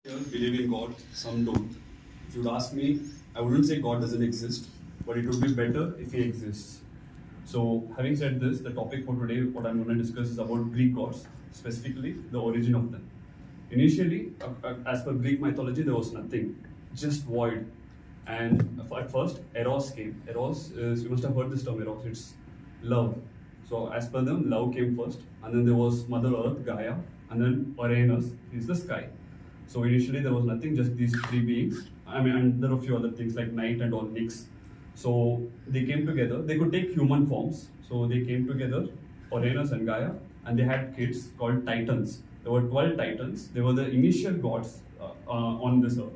Believe in God, some don't. If you'd ask me, I wouldn't say God doesn't exist, but it would be better if He exists. So, having said this, the topic for today, what I'm going to discuss is about Greek gods, specifically the origin of them. Initially, as per Greek mythology, there was nothing, just void. And at first, Eros came. Eros is, you must have heard this term, Eros, it's love. So, as per them, love came first, and then there was Mother Earth, Gaia, and then Uranus, is the sky. So initially there was nothing, just these three beings. And there are a few other things like night and all mix. So they came together. They could take human forms. So they came together, Uranus and Gaia, and they had kids called Titans. There were 12 Titans. They were the initial gods on this earth.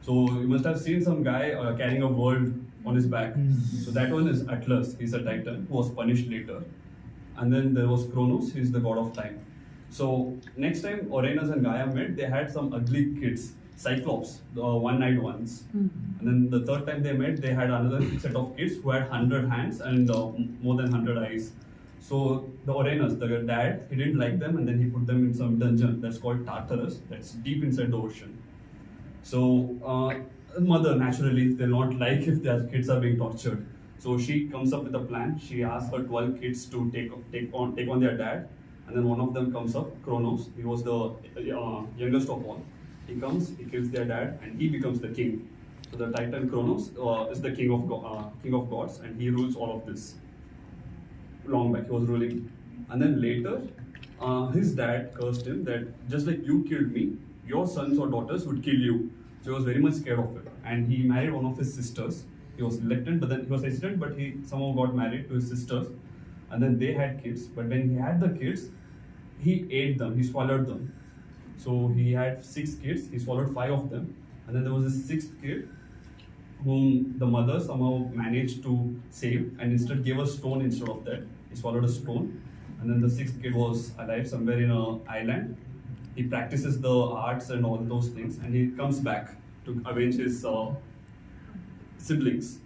So you must have seen some guy carrying a world on his back. So that one is Atlas. He's a Titan who was punished later. And then there was Kronos. He's the god of time. So next time Uranus and Gaia met, they had some ugly kids, Cyclops, the one-eyed ones. And then the third time they met, they had another set of kids who had 100 hands and more than 100 eyes. So the Uranus, the dad, he didn't like them, and then he put them in some dungeon that's called Tartarus, that's deep inside the ocean. So mother, naturally, they'll not like if their kids are being tortured. So she comes up with a plan. She asks her 12 kids to take on their dad. And then one of them comes up, Kronos. He was the youngest of all. He comes, he kills their dad, and he becomes the king. So the Titan Kronos is the king of gods, and he rules all of this. Long back, he was ruling. And then later, his dad cursed him that just like you killed me, your sons or daughters would kill you. So he was very much scared of it. And he married one of his sisters. He was elected, but then he was hesitant, but he somehow got married to his sisters. And then they had kids, but when he had the kids, he ate them, he swallowed them. So he had 6 kids, he swallowed 5 of them, and then there was a 6th kid whom the mother somehow managed to save and instead gave a stone instead of that. He swallowed a stone, and then the 6th kid was alive somewhere in an island. He practices the arts and all those things, and he comes back to avenge his siblings.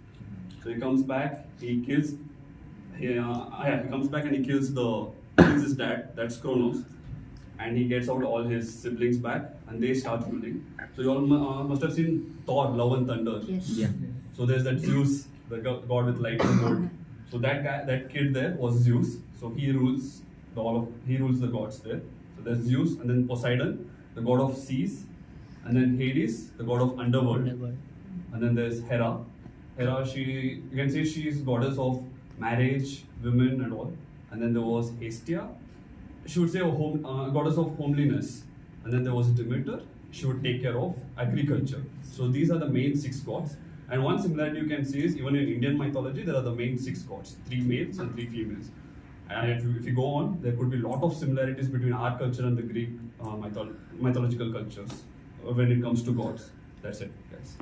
So he comes back, he kills. He comes back and he kills his dad, that's Kronos, and he gets out all his siblings back, and they start ruling. So you all must have seen Thor, Love and Thunder. Yes. Yeah. So there's that Zeus, the god with light and gold. So that kid there was Zeus. So he rules the gods there. So there's Zeus, and then Poseidon, the god of seas, and then Hades, the god of underworld. And then there's Hera. Hera, you can say she's goddess of marriage, women, and all. And then there was Hestia. She would say goddess of homeliness. And then there was Demeter. She would take care of agriculture. So these are the main 6 gods. And one similarity you can see is even in Indian mythology, there are the main 6 gods, 3 males and 3 females. And if you go on, there could be a lot of similarities between our culture and the Greek mythological cultures when it comes to gods. That's it, guys.